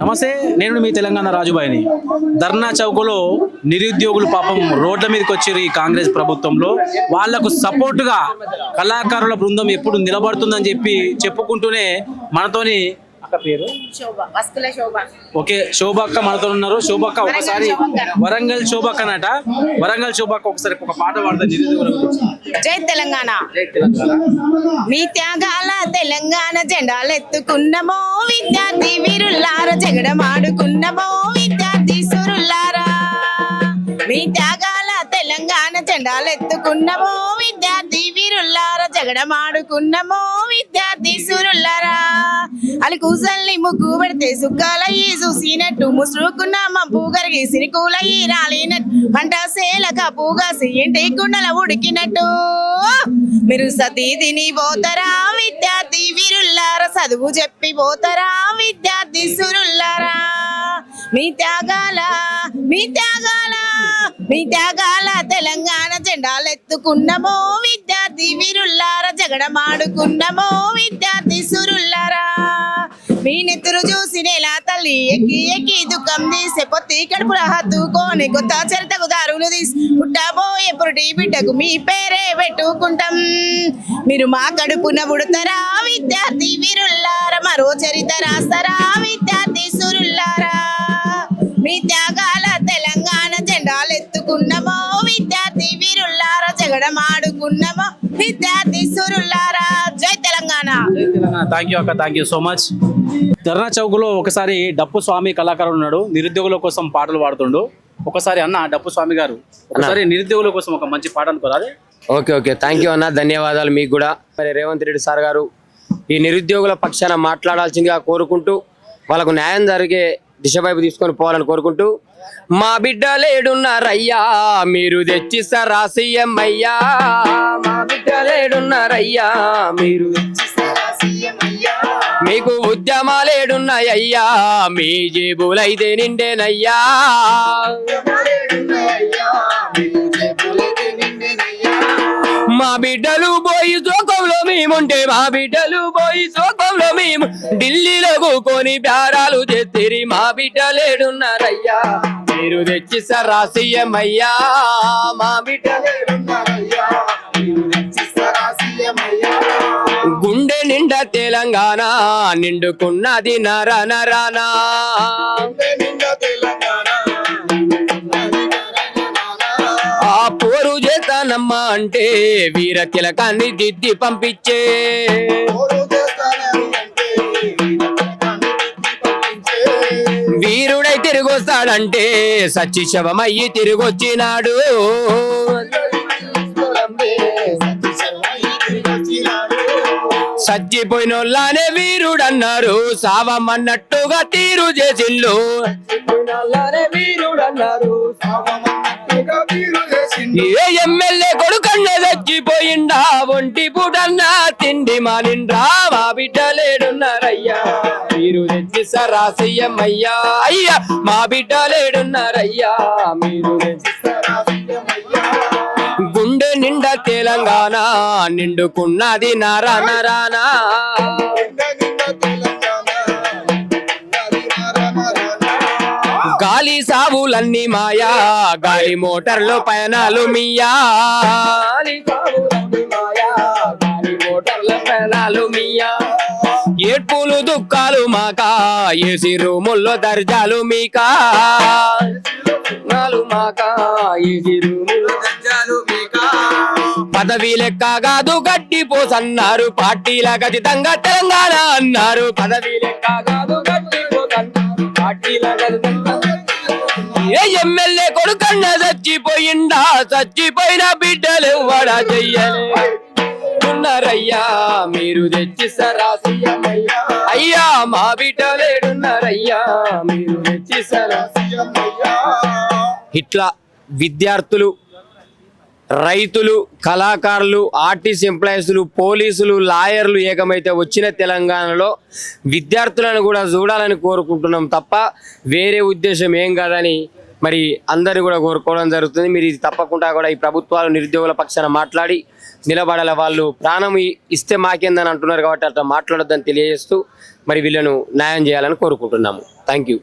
నమస్తే, నేను మీ తెలంగాణ రాజుబాయిని. ధర్నా చౌకలో నిరుద్యోగులు పాపం రోడ్ల మీదకి వచ్చారు. ఈ కాంగ్రెస్ ప్రభుత్వంలో వాళ్లకు సపోర్టుగా కళాకారుల బృందం ఎప్పుడు నిలబడుతుందని చెప్పుకుంటూనే మనతోని అక్క పేరు ఓకే శోభక్క మనతో ఉన్నారు. శోభక్క ఒకసారి వరంగల్ శోభక్క అన్నట. వరంగల్ శోభక్క ఒకసారి ఒక పాట పాడతా నిరుద్యోగుల గురించి. జై తెలంగాణ. జై తెలంగాణ. మీ త్యాగాల తెలంగాణ జెండాలెత్తుకున్నమో విద్యార్థి వీరుల్లార జగడమాడుకున్నమో విద్యార్థి సురుల్లారా. మీ త్యాగాల తెలంగాణ జెండాలెత్తుకున్నమో విద్యార్థి వీరుల్లార జగడమాడుకున్నమో విద్యార్థి సురుల్లారా. అలి కూసల్ని ముగ్గు పెడితే సుక్కాలయ్యి చూసినట్టు ముసురుకున్న మబ్బు గరిగి సిరికూలయ్యి రాలినట్టు పంట సేలక పూగాసి ఇంటి కుండల ఉడికినట్టు మీరు సతీదిని పోతారా విద్యార్థి వీరుల్లారా. చదువు చెప్పి పోతారా విద్యార్థి సురుల్లారా. మీ త్యాగాల తెలంగాణ జెండాలెత్తుకున్నమో విద్యార్థి వీరుల్లారా జగడమాడుకున్నమో విద్యార్థి సురుల్లారా. మీ నెత్తురు చూసి నేలా తల్లి ఎక్కి ఎక్కి దుఃఖం తీసే పొత్తి కడుపుల హత్తుకొని కొత్త చరితకు దారులు తీసి పుట్టబోయే పురుటి బిడ్డకు మీ పేరే పెట్టుకుంటాం. మీరు మా కడుపున పుడతారా విద్యార్థి వీరుల్లారా. మరో చరిత రాస్తారా విద్యార్థి సురుల్లారా. మీ త్యాగాల తెలంగాణ జెండాలెత్తుకున్నమో విద్యార్థి వీరుల్లారా జగడమాడుకున్నమో విద్యార్థి సురుల్లారా. జై తెలంగాణ. జై తెలంగాణ. థ్యాంక్ యూ అక్క, థ్యాంక్ యూ సో మచ్. ధర్నా చౌక్లో ఒకసారి డప్పు స్వామి కళాకారుడు ఉన్నాడు, నిరుద్యోగుల కోసం పాటలు పాడుతుండు. ఒకసారి అన్న డప్పు స్వామి గారు ఒకసారి నిరుద్యోగుల కోసం ఒక మంచి పాట అనుకోరాదే? ఓకే థ్యాంక్ యూ అన్న, ధన్యవాదాలు మీకు కూడా. మరి రేవంత్ రెడ్డి సార్ గారు ఈ నిరుద్యోగుల పక్షాన మాట్లాడాల్సిందిగా కోరుకుంటూ వాళ్ళకు న్యాయం జరిగే దిశ వైపు తీసుకొని పోవాలని కోరుకుంటూ, మా బిడ్డలేడున్నారయ్యా మీరు తెచ్చిస్తారా సీఎం అయ్యా. మా బిడ్డలేడున్నారయ్యా మీరు మీకు ఉద్యమాలేడున్నాయ్యా మీ జేబులైతే నిండేనయ్యా. మా బిడ్డలు పోయి శోకంలో మేముంటే మా బిడ్డలు పోయి శోకంలో మేము ఢిల్లీలో కూకొని ప్యారాలు తెత్తిరి. మా బిడ్డలేడున్నారయ్యా మీరు తెచ్చిస్తారా సీఎం అయ్యా. మా బిడ్డలేడున్నారయ్యా మీరు తెచ్చిస్తారా సీఎం అయ్యా. గుండె నిండా తెలంగాణ నిండుకున్నది నర నరానా. ఆ పోరు చేస్తానమ్మా అంటే వీర తిలకాన్ని దిద్ది పంపించే. వీరుడై తిరిగొస్తాడంటే సచ్చి శవమయ్యి తిరిగొచ్చినాడు. సచ్చిపోయినోళ్ళనే వీరుడన్నారు సావమన్నట్టుగా తీరు చేసిల్లు. ఏ ఎమ్మెల్యే కొడుకన్నా చచ్చిపోయిండా ఒంటి పూటన్నా తిండి మానిండ్రా. మా బిడ్డలేడున్నారయ్యా మీరు తెచ్చిస్తారా సీఎం అయ్యా. అయ్యా మా బిడ్డలేడున్నారయ్యా మీరు తెచ్చిస్తారా సీఎం అయ్యా. గుండె నిండా తెలంగాణ నిండుకున్నది నర నరానా. గాలి సావులన్నీ మాయా గాలి మోటార్లో పయనాలు మియా. ఏడ్పులు దుఃఖాలు మాకా ఏసీ రూముల్లో దర్జాలు మీకా. పదవి లెక్క కాదు గట్టి పోసన్నారు పార్టీల ఖచ్చితంగా తెలంగాణ అన్నారు. పదవి లెక్క కాదు గట్టి పోసన్నారు పార్టీల ఖచ్చితంగా. ఏ ఎమ్మెల్యే కొడుకన్నా చచ్చిపోయిందా చచ్చిపోయిన బిడ్డలు వడా చెయ్యారయ్యా మీరు తెచ్చిస్తారా సీఎం అయ్యా. అయ్యా మా బిడ్డలేడున్నారయ్యా మీరు తెచ్చిస్తారా సీఎం అయ్యా. ఇట్లా విద్యార్థులు, రైతులు, కళాకారులు, ఆర్టీసీ ఎంప్లాయీస్లు, పోలీసులు, లాయర్లు ఏకమైతే వచ్చిన తెలంగాణలో విద్యార్థులను కూడా చూడాలని కోరుకుంటున్నాం తప్ప వేరే ఉద్దేశం ఏం కాదని మరి అందరిని కూడా కోరుకోవడం జరుగుతుంది. మీరు ఇది తప్పకుండా కూడా ఈ ప్రభుత్వాలు నిరుద్యోగుల పక్షాన మాట్లాడి నిలబడాల. వాళ్ళు ప్రాణం ఇస్తే మాకేందని అంటున్నారు కాబట్టి అట్లా మాట్లాడొద్దని తెలియజేస్తూ మరి వీళ్ళను న్యాయం చేయాలని కోరుకుంటున్నాము. Thank you.